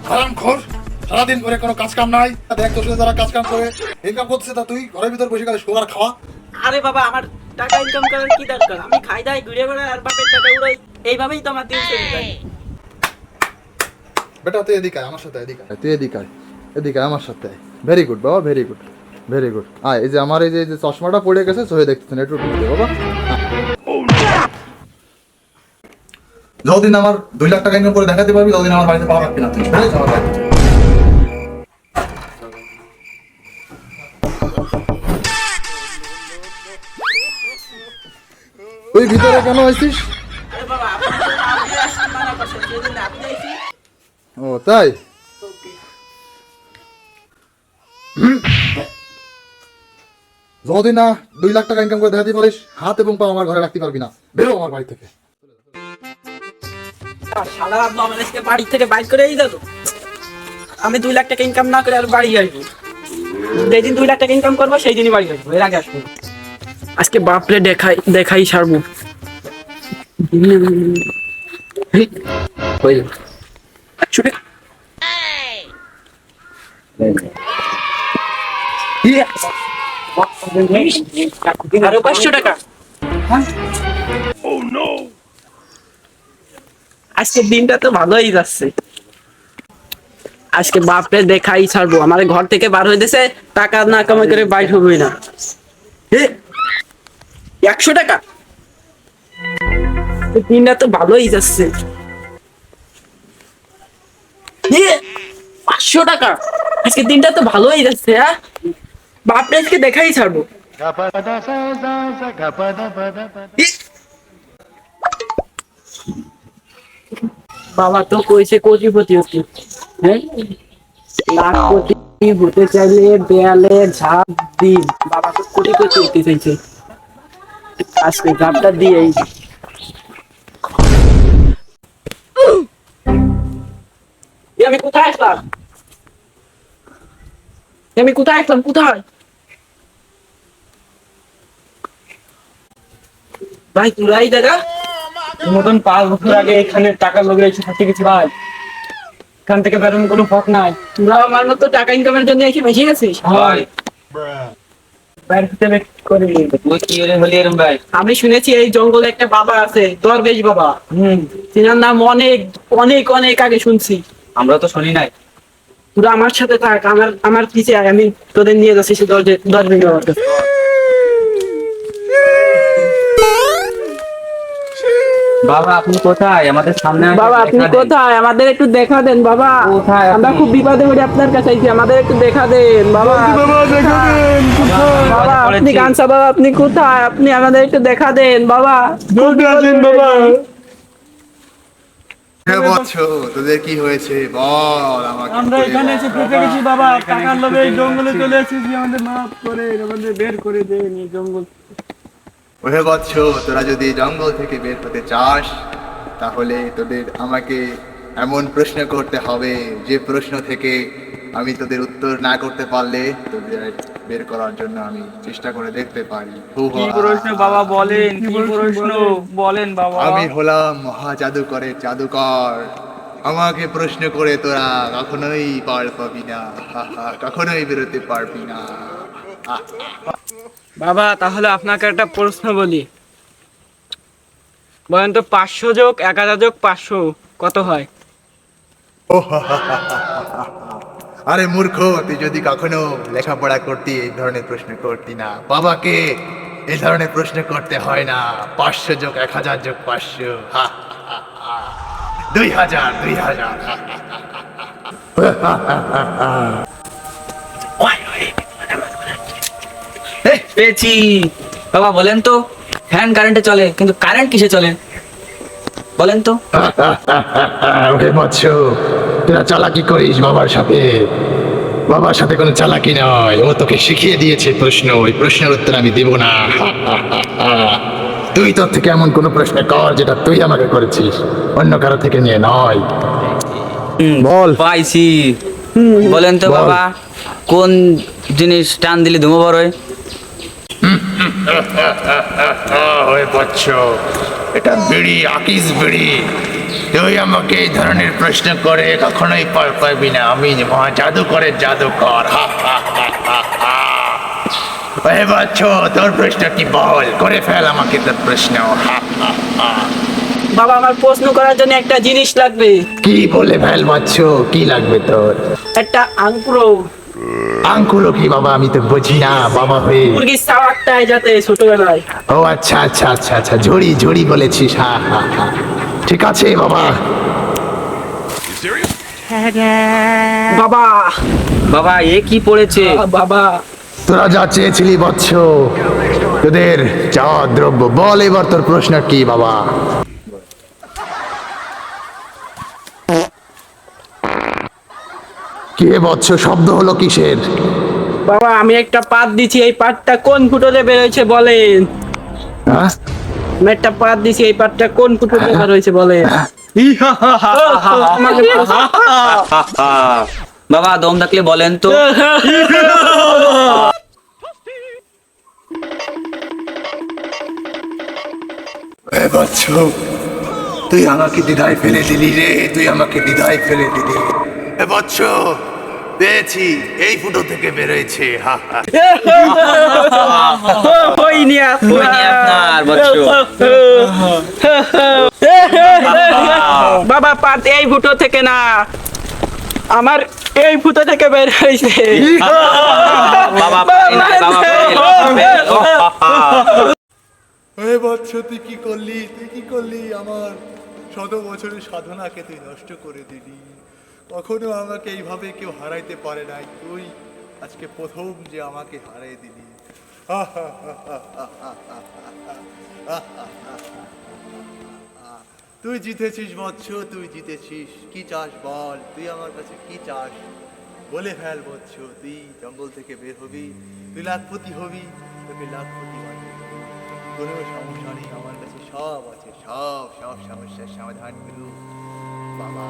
হারামখোর, সারাদিন করে কোনো কাজ কাম নাই। দেখ তোর সাথে যারা কাজ কাম করে ইনকাম করতেছে, তা তুই ঘরের ভিতর বসে গেলে শোয়ার খাওয়া। আরে বাবা, আমার টাকা ইনকাম করার কি দরকার? আমি খাই দাই ঘুরে বেড়াই আর বাপের টাকা উড়াই, এইভাবেই তো আমার দিন চলে যায়। বেটা তুই এদিকে আয়, আমার সাথে এদিকে আয়, তুই এদিকে আয়, এদিকে আয় আমার সাথে। ভেরি গুড বাবা, ভেরি গুড, ভেরি গুড। আয়, এই যে আমার এই যে চশমাটা পড়ে গেছে, সহে দেখতেছেন, একটু দে বাবা। যতদিন আমার 2 লাখ টাকা ইনকাম করে দেখাতে পারবি, ততদিন আমার বাড়িতে পাওয়া রাখবি না তুই। বুঝেছিস আমার বাড়িতে? তুই ভিতরে কেন আছিস? আরে বাবা, আপনি আসছেন মানা করছেন, সেদিন আপনি এসি। ও তাই? যতদিন না 2 লাখ টাকা ইনকাম করে দেখাতে পারিস, হাত এবং পা আমার ঘরে রাখতে পারবি না। বেরো আমার বাড়ি থেকে। শালা আব্বা আমার আজকে বাড়ি থেকে বাইর করেই দিল। আমি 2 লাখ টাকা ইনকাম না করে আর বাড়ি আসবো। যেদিন 2 লাখ টাকা ইনকাম করবো সেই দিনই বাড়ি আসবো, এর আগে আসবো না। আজকে বাপরে দেখাই সারবো। ছুটে আরো 500 টাকা। আজকের দিনটা তো ভালোই যাচ্ছে। আজকে বাপরে দেখাই ছাড়বো। আমার ঘর থেকে বার হইতেছে, টাকা না কামাই করে বাইর হবই না। 100 টাকা, দিনটা তো ভালোই যাচ্ছে। 500 টাকা, আজকে দিনটা তো ভালোই যাচ্ছে। হ্যাঁ, বাপরে আজকে দেখাই ছাড়বো। বাবা তো কইছে কোটিপতি হতে, হ্যাঁ, লাখপতি হতে চাইলে দেয়ালে ঝাঁপ দিন। বাবা তো কোটিপতি হতে চাইছে, আজকে ঝাঁপটা দিয়েই। আমি কোথায় আসলাম? আমি কোথায় আসলাম? কোথায় ভাই তুলাই দাদা? মতন 5 বছর আগে এখানে টাকার লোভে এসে ফাঁসে গেছি ভাই। এখান থেকে বেরোনোর কোনো পথ নাই। তোরা আমার মতো টাকা ইনকামের জন্য এসে বেঁচে গেছিস? ভাই বাইরে থেকে বের করে নিয়ে যেত। ওই কি হলে হলি এরম ভাই? আমি শুনেছি এই জঙ্গলে একটা বাবা আছে, দরবেশ বাবা। তিনার নাম অনেক অনেক অনেক আগে শুনছি। আমরা তো শুনি নাই। তোরা আমার সাথে থাক, আমার পিছে আয়, আমি তোদের নিয়ে যাচ্ছি সে দরবেশ বাবার কাছে। বাবা আপনি কোথায়? আমাদের সামনে আসেন, বাবা আপনি দেখা দেন। কোথায়? আমাদের একটু দেখা দেন বাবা। কোথায় আপনি? আমরা খুব বিপদে পড়ে আপনার কাছে আইছি, আমাদের একটু দেখা দেন বাবা। বাবা আপনি কানসা বাবা, আপনি কোথায়? আপনি আমাদের একটু দেখা দেন বাবা। বাবা হ্যাঁ বৎস, তোদের কি হয়েছে বল আমাকে। আমরা এখানে এসে ফেসে গেছি বাবা। টাকার লোভে এই জঙ্গলে চলে এসেছি, আমাদের মাফ করে আমাদের বের করে দেন এই জঙ্গল। ওহে বৎস, তোরা যদি জঙ্গল থেকে বের হতে চাস, তাহলে তোদের আমাকে এমন প্রশ্ন করতে হবে যে প্রশ্ন থেকে আমি তোদের উত্তর না করতে পারলে তোদের বের করার জন্য আমি চেষ্টা করে দেখতে পারি। কি প্রশ্ন বাবা বলেন? কি প্রশ্ন বলেন বাবা? আমি হলাম মহা জাদুকরের জাদুকর। আমাকে প্রশ্ন করে তোরা কখনোই পার পাবি না, কখনোই বেরোতে পারবি না। বাবা তাহলে আপনাকে একটা প্রশ্ন বলি, বলেন তো 500 যোগ 1000 যোগ 500 কত হয়? আরে মূর্খ, তুই যদি কখনো লেখাপড়া করতি এই ধরনের প্রশ্ন করতি না। বাবাকে এই ধরনের প্রশ্ন করতে হয় না। 500 যোগ 1000 যোগ 500, 2000, 2000। পেয়েছি। বাবা বলেন তো, ফ্যান কারেন্টে চলে কিন্তু কারেন্ট কিসে চলে বলেন তো? ওরে বৎস, তোরা চালাকি করিস বাবার সাথে। বাবার সাথে কোনো চালাকি নয়, ও তোকে শিখিয়ে দিয়েছে প্রশ্ন, ওই প্রশ্নের উত্তর আমি দেব না। তুই তোর থেকে এমন কোনো প্রশ্ন কর যেটা তুই আমাকে করেছিস, অন্য কারো থেকে নিয়ে নয়। বল। পাইছি। বলেন তো বল। বাবা, কোন জিনিস টান দিলে ধুমো বড় হয়? ওরে বৎস, এটা বিড়ি, আকিস বিড়ি। তুই আমাকে এই ধরনের প্রশ্ন করে কখনোই পার পাবি না। আমি মহা জাদুকরের জাদুকর। হা হা হা হা হা। ওহে বৎস, তোর প্রশ্ন কি বল, করে ফেল আমাকে তোর প্রশ্ন। হা হা হা। বাবা আমার প্রশ্ন করার জন্য একটা জিনিস লাগবে, কি বলে ফেল বৎস, কি লাগবে তোর? একটা আঙ্কুর, আঙ্কুলো কি বাবা, আমি তো বুঝি না বাবা হয়ে। মুরগির সাওয়ারটায় যাতে ছোটবেলায়। ও আচ্ছা আচ্ছা আচ্ছা আচ্ছা, ঝড়ি ঝড়ি বলেছিস। হা হা হা, ঠিক আছে বাবা। বাবা বাবা এ কি পড়েছে? বাবা তোরা যা চেয়েছিলি বৎস, তোদের চাওয়া দ্রব্য, বল এবার তোর প্রশ্ন কি বাবা? কে বৎস, শব্দ হলো কিসের? বাবা আমি একটা পাত দিছি, এই পাতটা কোন ফুটোতে বেরোয়েছে বলেন? হ্যাঁ? আমি একটা পাত দিছি, এই পাতটা কোন ফুটোতে বেরোয়েছে বলেন? আমাকে বাবা দম থাকলে বলেন তো। এ বৎস, তুই আমাকে দ্বিধায় ফেলে দিলি রে, তুই আমাকে দ্বিধায় ফেলে দিলি। এ বৎস, পেয়েছি, এই ফুটো থেকে বেরোয়েছে। হা হা। হইনি হয়নি আপনার বৎস। বাবা পাত এই ফুটো থেকে না, আমার এই ফুটো থেকে বের হয়েছে। বাবা পারি নাই, বাবা fail। এ বৎস, তুই কি করলি, তুই কি করলি? আমার শত বছরের সাধনাকে তুই নষ্ট করে দিলি। কখনো আমাকে এইভাবে কেউ হারাইতে পারে নাই, তুই আজকে প্রথম যে আমাকে হারাই দিলি। তুই জিতেছিস বৎস, তুই জিতেছিস। কি চাস বল, তুই আমার কাছে কি চাস? বলে ফেল বৎস। তুই জঙ্গল থেকে বের হবি, তুই লাখপতি হবি, তোকে লাখপতি বানিয়ে দেবো। কোনো সমস্যা নেই, আমার কাছে সব আছে, সব সব সমস্যার সমাধান করু বাবা।